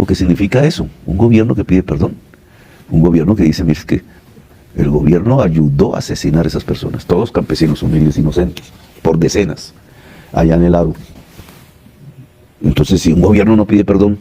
que significa eso, un gobierno que pide perdón, un gobierno que dice, mire, es que el gobierno ayudó a asesinar a esas personas, todos campesinos humildes, inocentes, por decenas, allá en el Aro. Entonces, si un gobierno no pide perdón,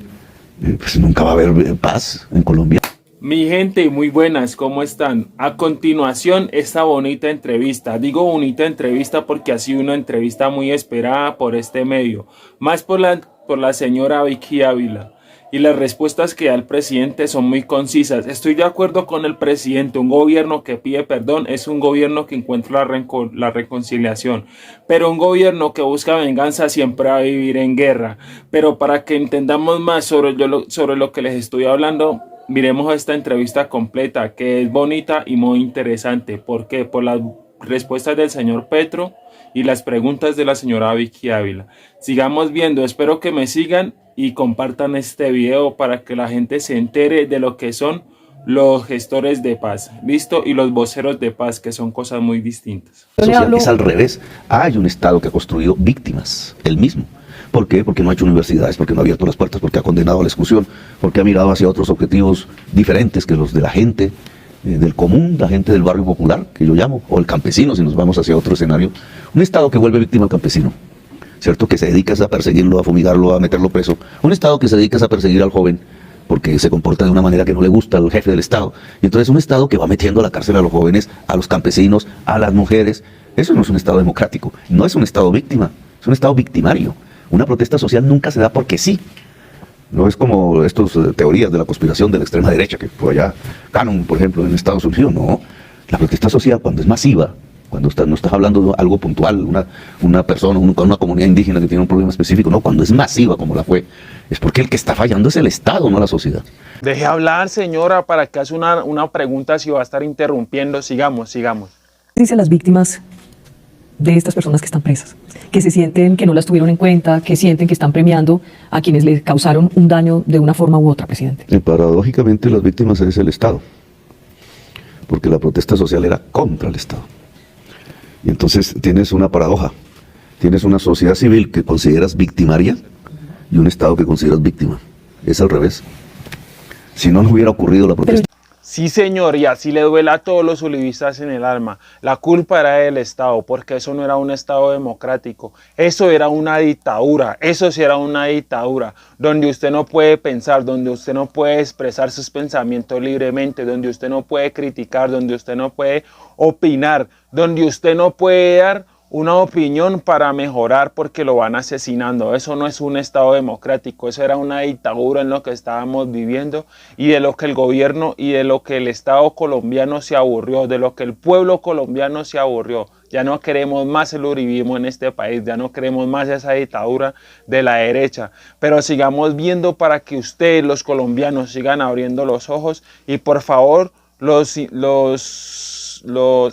pues nunca va a haber paz en Colombia. Mi gente, muy buenas, ¿cómo están? A continuación, esta bonita entrevista. Digo bonita entrevista porque ha sido una entrevista muy esperada por este medio, más por la señora Vicky Ávila. Y las respuestas que da el presidente son muy concisas. Estoy de acuerdo con el presidente. Un gobierno que pide perdón es un gobierno que encuentra la reconciliación. Pero un gobierno que busca venganza siempre va a vivir en guerra. Pero para que entendamos más sobre lo que les estoy hablando, miremos esta entrevista completa, que es bonita y muy interesante. ¿Por qué? Por las respuestas del señor Petro y las preguntas de la señora Vicky Ávila. Sigamos viendo, espero que me sigan y compartan este video para que la gente se entere de lo que son los gestores de paz, ¿listo? Y los voceros de paz, que son cosas muy distintas. Social es al revés. Hay un Estado que ha construido víctimas, él mismo. ¿Por qué? Porque no ha hecho universidades, porque no ha abierto las puertas, porque ha condenado a la exclusión, porque ha mirado hacia otros objetivos diferentes que los de la gente del común, la gente del barrio popular, que yo llamo, o el campesino, si nos vamos hacia otro escenario. Un Estado que vuelve víctima al campesino, ¿cierto? Que se dedica a perseguirlo, a fumigarlo, a meterlo preso. Un Estado que se dedica a perseguir al joven porque se comporta de una manera que no le gusta al jefe del Estado. Y entonces un Estado que va metiendo a la cárcel a los jóvenes, a los campesinos, a las mujeres. Eso no es un Estado democrático, no es un Estado víctima, es un Estado victimario. Una protesta social nunca se da porque sí. No es como estas teorías de la conspiración de la extrema derecha, que por allá, Cannon, por ejemplo, en Estados Unidos. No, la protesta social, cuando es masiva, cuando no estás hablando de algo puntual, una persona, una comunidad indígena que tiene un problema específico, no, cuando es masiva como la fue, es porque el que está fallando es el Estado, no la sociedad. Deje hablar, señora, para que hace una pregunta, si va a estar interrumpiendo. Sigamos. Dice a las víctimas de estas personas que están presas, que se sienten que no las tuvieron en cuenta, que sienten que están premiando a quienes les causaron un daño de una forma u otra, presidente. Y paradójicamente las víctimas es el Estado, porque la protesta social era contra el Estado. Y entonces tienes una paradoja, tienes una sociedad civil que consideras victimaria y un Estado que consideras víctima. Es al revés. Si no hubiera ocurrido la protesta. Sí, señor, y así le duele a todos los uribistas en el alma. La culpa era del Estado, porque eso no era un Estado democrático. Eso era una dictadura, eso sí era una dictadura, donde usted no puede pensar, donde usted no puede expresar sus pensamientos libremente, donde usted no puede criticar, donde usted no puede opinar, donde usted no puede dar una opinión para mejorar porque lo van asesinando. Eso no es un Estado democrático, eso era una dictadura en lo que estábamos viviendo y de lo que el gobierno y de lo que el Estado colombiano se aburrió, de lo que el pueblo colombiano se aburrió. Ya no queremos más el uribismo en este país, ya no queremos más esa dictadura de la derecha, pero sigamos viendo para que ustedes, los colombianos, sigan abriendo los ojos y por favor los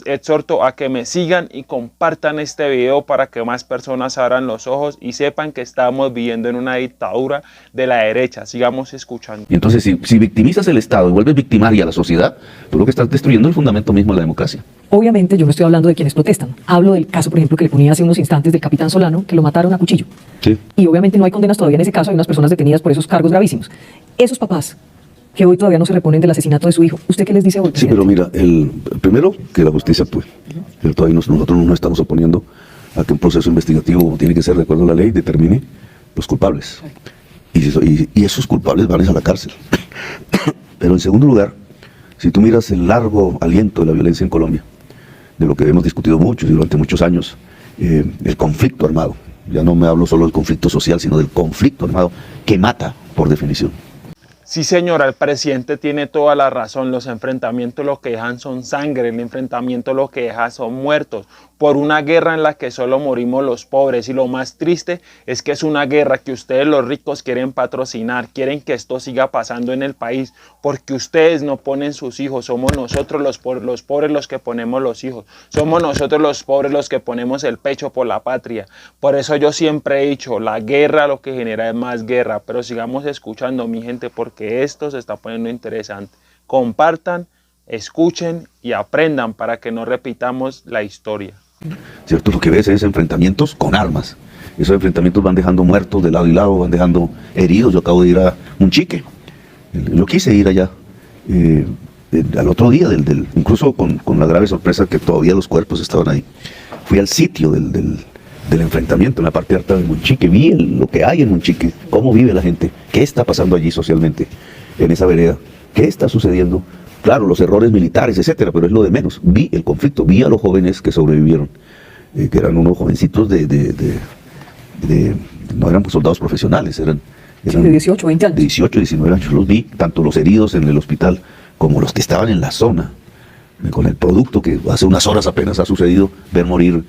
exhorto a que me sigan y compartan este video para que más personas abran los ojos y sepan que estamos viviendo en una dictadura de la derecha. Sigamos escuchando. Y entonces si victimizas el Estado y vuelves victimaria a la sociedad, tú lo que estás destruyendo es el fundamento mismo de la democracia. Obviamente yo no estoy hablando de quienes protestan. Hablo del caso, por ejemplo, que le ponía hace unos instantes del capitán Solano, que lo mataron a cuchillo. Sí. Y obviamente no hay condenas todavía en ese caso, hay unas personas detenidas por esos cargos gravísimos. Esos papás que hoy todavía no se reponen del asesinato de su hijo, ¿usted qué les dice hoy, presidente? Sí, pero mira, primero que la justicia actúe. Pero todavía nosotros no nos estamos oponiendo a que un proceso investigativo tiene que ser de acuerdo a la ley, determine los culpables. Y esos culpables van a la cárcel. Pero en segundo lugar, si tú miras el largo aliento de la violencia en Colombia, de lo que hemos discutido mucho y durante muchos años, el conflicto armado, ya no me hablo solo del conflicto social, sino del conflicto armado que mata por definición. Sí, señora, el presidente tiene toda la razón. Los enfrentamientos lo que dejan son sangre, el enfrentamiento lo que deja son muertos por una guerra en la que solo morimos los pobres. Y lo más triste es que es una guerra que ustedes los ricos quieren patrocinar, quieren que esto siga pasando en el país, porque ustedes no ponen sus hijos. Somos nosotros los pobres los que ponemos los hijos. Somos nosotros los pobres los que ponemos el pecho por la patria. Por eso yo siempre he dicho, la guerra lo que genera es más guerra. Pero sigamos escuchando, mi gente, porque esto se está poniendo interesante. Compartan, escuchen y aprendan para que no repitamos la historia. ¿Cierto? Lo que ves es enfrentamientos con armas. Esos enfrentamientos van dejando muertos de lado y lado, van dejando heridos. Yo acabo de ir a un chique Yo quise ir allá al otro día, incluso con la grave sorpresa que todavía los cuerpos estaban ahí. Fui al sitio del enfrentamiento en la parte alta de Monchique, vi lo que hay en Monchique, cómo vive la gente, qué está pasando allí socialmente, en esa vereda, qué está sucediendo. Claro, los errores militares, etcétera, pero es lo de menos. Vi el conflicto, vi a los jóvenes que sobrevivieron, que eran unos jovencitos no eran soldados profesionales, eran sí, de 18, 20 años. 18, 19 años. Los vi, tanto los heridos en el hospital como los que estaban en la zona, con el producto que hace unas horas apenas ha sucedido, ver morir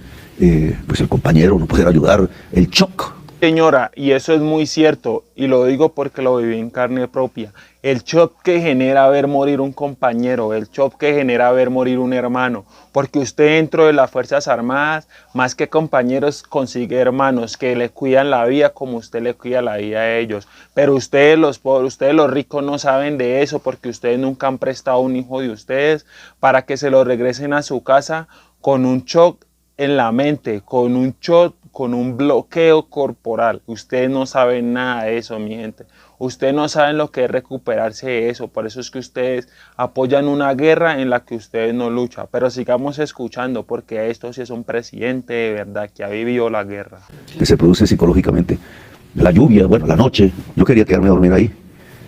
pues el compañero, no poder ayudar, el shock. Señora, y eso es muy cierto, y lo digo porque lo viví en carne propia. El shock que genera ver morir un compañero, el shock que genera ver morir un hermano, porque usted dentro de las Fuerzas Armadas, más que compañeros, consigue hermanos que le cuidan la vida como usted le cuida la vida a ellos. Pero ustedes los pobres, ustedes los ricos no saben de eso porque ustedes nunca han prestado un hijo de ustedes para que se lo regresen a su casa con un shock en la mente, con un shock, con un bloqueo corporal. Ustedes no saben nada de eso, mi gente. Ustedes no saben lo que es recuperarse de eso. Por eso es que ustedes apoyan una guerra en la que ustedes no luchan. Pero sigamos escuchando, porque esto sí es un presidente de verdad que ha vivido la guerra. Que se produce psicológicamente. La lluvia, bueno, la noche. Yo quería quedarme a dormir ahí.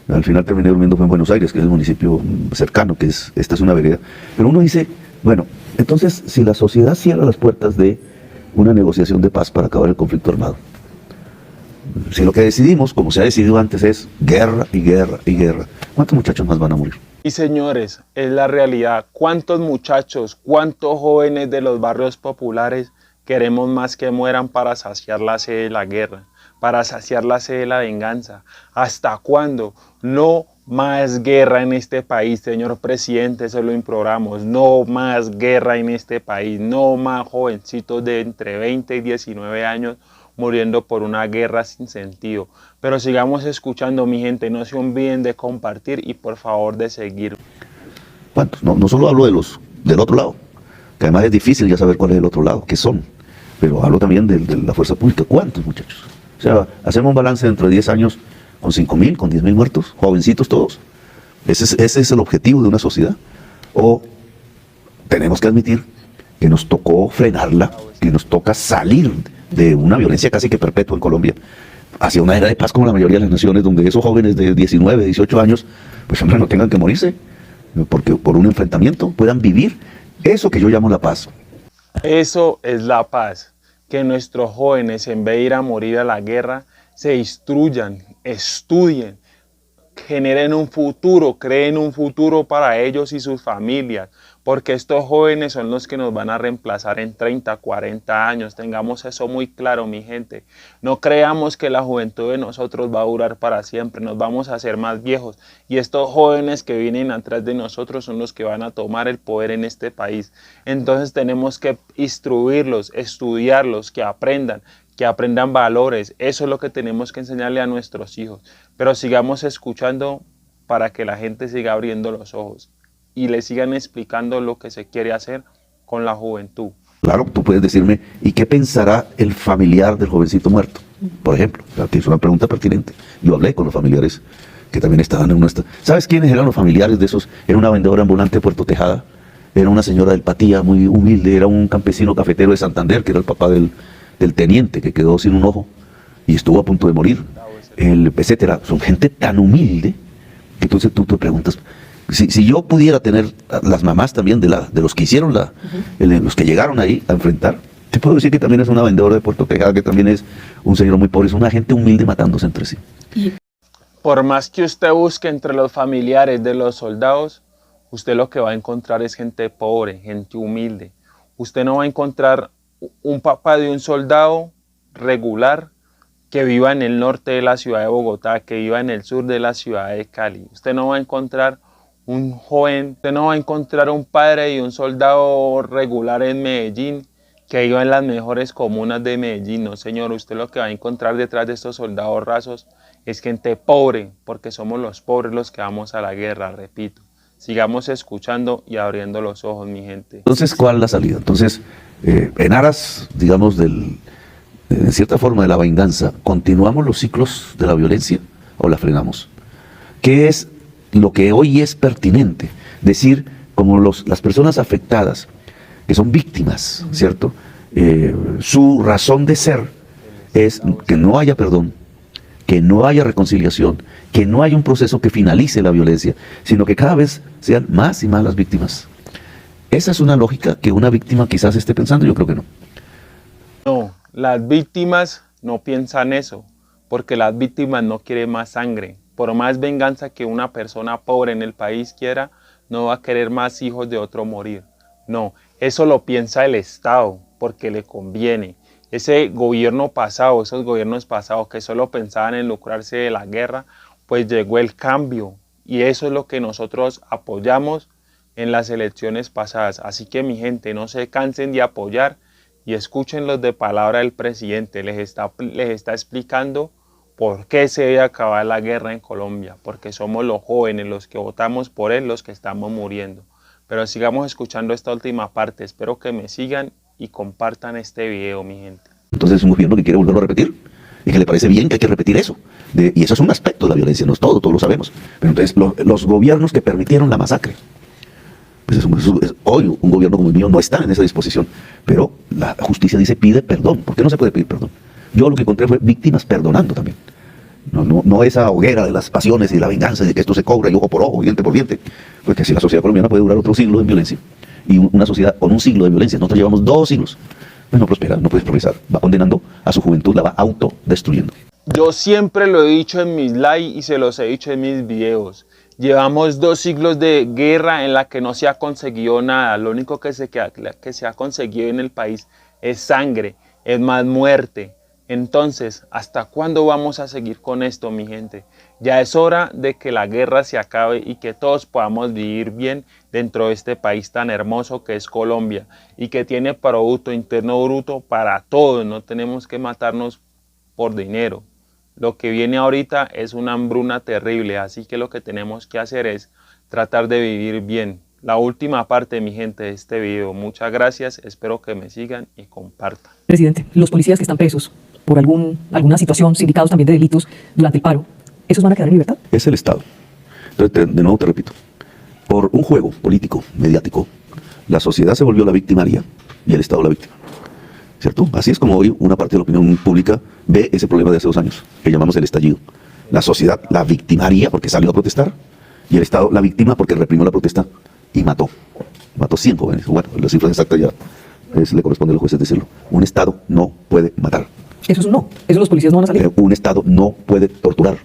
Al final terminé durmiendo en Buenos Aires, que es el municipio cercano, esta es una vereda. Pero uno dice, bueno, entonces si la sociedad cierra las puertas de una negociación de paz para acabar el conflicto armado, si lo que decidimos, como se ha decidido antes, es guerra y guerra y guerra, ¿cuántos muchachos más van a morir? Y señores, es la realidad. ¿Cuántos muchachos, cuántos jóvenes de los barrios populares queremos más que mueran para saciar la sed de la guerra, para saciar la sed de la venganza? ¿Hasta cuándo? No más guerra en este país, señor presidente, se lo imploramos. No más guerra en este país, no más jovencitos de entre 20 y 19 años muriendo por una guerra sin sentido. Pero sigamos escuchando, mi gente, no se olviden de compartir y por favor de seguir. ¿Cuántos? No solo hablo del otro lado, que además es difícil ya saber cuál es el otro lado, qué son, pero hablo también de la fuerza pública. ¿Cuántos muchachos? O sea, hacemos un balance dentro de 10 años con 5.000, con 10.000 muertos, jovencitos todos. Ese es el objetivo de una sociedad. O tenemos que admitir que nos tocó frenarla, que nos toca salir de una violencia casi que perpetua en Colombia hacia una era de paz como la mayoría de las naciones, donde esos jóvenes de 19, 18 años, pues hombre, no tengan que morirse, porque por un enfrentamiento puedan vivir eso que yo llamo la paz. Eso es la paz, que nuestros jóvenes, en vez de ir a morir a la guerra, se instruyan, estudien, generen un futuro, creen un futuro para ellos y sus familias, porque estos jóvenes son los que nos van a reemplazar en 30, 40 años. Tengamos eso muy claro, mi gente. No creamos que la juventud de nosotros va a durar para siempre, nos vamos a hacer más viejos. Y estos jóvenes que vienen atrás de nosotros son los que van a tomar el poder en este país. Entonces tenemos que instruirlos, estudiarlos, que aprendan valores. Eso es lo que tenemos que enseñarle a nuestros hijos. Pero sigamos escuchando para que la gente siga abriendo los ojos y le sigan explicando lo que se quiere hacer con la juventud. Claro, tú puedes decirme, ¿y qué pensará el familiar del jovencito muerto? Por ejemplo, es una pregunta pertinente. Yo hablé con los familiares que también estaban en nuestra... ¿Sabes quiénes eran los familiares de esos? Era una vendedora ambulante de Puerto Tejada, era una señora del Patía muy humilde, era un campesino cafetero de Santander, que era el papá del teniente que quedó sin un ojo y estuvo a punto de morir, etcétera. Son gente tan humilde que entonces tú te preguntas, si yo pudiera tener las mamás también de los que hicieron los que llegaron ahí a enfrentar, te puedo decir que también es una vendedora de Puerto Tejada, que también es un señor muy pobre, es una gente humilde matándose entre sí. Por más que usted busque entre los familiares de los soldados, usted lo que va a encontrar es gente pobre, gente humilde. Usted no va a encontrar un papá de un soldado regular que viva en el norte de la ciudad de Bogotá, que viva en el sur de la ciudad de Cali. Usted no va a encontrar un joven, usted no va a encontrar un padre y un soldado regular en Medellín que viva en las mejores comunas de Medellín. No, señor, usted lo que va a encontrar detrás de estos soldados rasos es gente pobre, porque somos los pobres los que vamos a la guerra, repito. Sigamos escuchando y abriendo los ojos, mi gente. Entonces, ¿cuál es la salida? Entonces, en aras, digamos, en cierta forma de la venganza, ¿continuamos los ciclos de la violencia o la frenamos? ¿Qué es lo que hoy es pertinente, decir como las personas afectadas, que son víctimas, ¿cierto? Su razón de ser es que no haya perdón, que no haya reconciliación, que no haya un proceso que finalice la violencia, sino que cada vez sean más y más las víctimas. Esa es una lógica que una víctima quizás esté pensando, yo creo que no. No, las víctimas no piensan eso, porque las víctimas no quieren más sangre. Por más venganza que una persona pobre en el país quiera, no va a querer más hijos de otro morir. No, eso lo piensa el Estado, porque le conviene. Ese gobierno pasado, esos gobiernos pasados que solo pensaban en lucrarse de la guerra, pues llegó el cambio. Y eso es lo que nosotros apoyamos en las elecciones pasadas. Así que mi gente, no se cansen de apoyar y escuchen los de palabra del presidente. Les está explicando por qué se debe acabar la guerra en Colombia. Porque somos los jóvenes, los que votamos por él, los que estamos muriendo. Pero sigamos escuchando esta última parte. Espero que me sigan y compartan este video, mi gente. Entonces es un gobierno que quiere volverlo a repetir y que le parece bien que hay que repetir eso. Y eso es un aspecto de la violencia, no es todo, todos lo sabemos. Pero entonces los gobiernos que permitieron la masacre, pues hoy un gobierno como el mío no está en esa disposición. Pero la justicia dice pide perdón. ¿Por qué no se puede pedir perdón? Yo lo que encontré fue víctimas perdonando también. No esa hoguera de las pasiones y de la venganza, de que esto se cobra y ojo por ojo, diente por diente. Porque si la sociedad colombiana puede durar otro siglo en violencia, y una sociedad con un siglo de violencia, nosotros llevamos 2 siglos, pues no prospera, no puede progresar. Va condenando a su juventud, la va autodestruyendo. Yo siempre lo he dicho en mis lives y se los he dicho en mis videos. Llevamos 2 siglos de guerra en la que no se ha conseguido nada. Lo único que se ha conseguido en el país es sangre, es más muerte. Entonces, ¿hasta cuándo vamos a seguir con esto, mi gente? Ya es hora de que la guerra se acabe y que todos podamos vivir bien dentro de este país tan hermoso que es Colombia y que tiene Producto Interno Bruto para todos. No tenemos que matarnos por dinero. Lo que viene ahorita es una hambruna terrible, así que lo que tenemos que hacer es tratar de vivir bien. La última parte, mi gente, de este video. Muchas gracias, espero que me sigan y compartan. Presidente, los policías que están presos por alguna situación, sindicados también de delitos durante el paro, ¿esos van a quedar en libertad? Es el Estado. Entonces, de nuevo te repito, por un juego político, mediático, la sociedad se volvió la victimaria y el Estado la víctima. ¿Cierto? Así es como hoy una parte de la opinión pública ve ese problema de hace 2 años, que llamamos el estallido. La sociedad la victimaria porque salió a protestar y el Estado la víctima porque reprimió la protesta y mató. Mató 100 jóvenes. Bueno, las cifras exactas ya le corresponde a los jueces decirlo. Un Estado no puede matar. Eso es un no. Eso los policías no van a salir. Un Estado no puede torturar.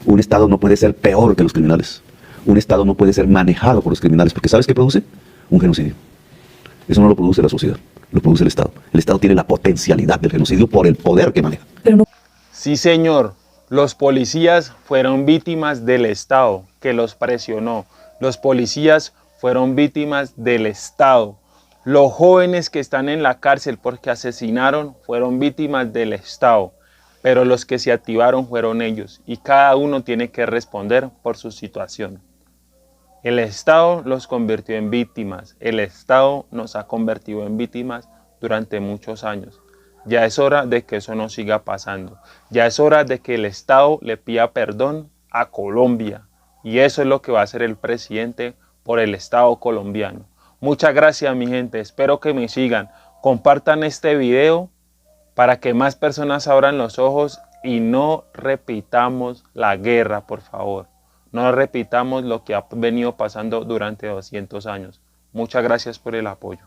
Un Estado no puede ser peor que los criminales. Un Estado no puede ser manejado por los criminales, porque ¿sabes qué produce? Un genocidio. Eso no lo produce la sociedad, lo produce el Estado. El Estado tiene la potencialidad del genocidio por el poder que maneja. Pero no. Sí, señor. Los policías fueron víctimas del Estado que los presionó. Los policías fueron víctimas del Estado. Los jóvenes que están en la cárcel porque asesinaron fueron víctimas del Estado. Pero los que se activaron fueron ellos. Y cada uno tiene que responder por su situación. El Estado los convirtió en víctimas. El Estado nos ha convertido en víctimas durante muchos años. Ya es hora de que eso no siga pasando. Ya es hora de que el Estado le pida perdón a Colombia. Y eso es lo que va a hacer el presidente por el Estado colombiano. Muchas gracias, mi gente. Espero que me sigan. Compartan este video para que más personas abran los ojos y no repitamos la guerra, por favor. No repitamos lo que ha venido pasando durante 200 años. Muchas gracias por el apoyo.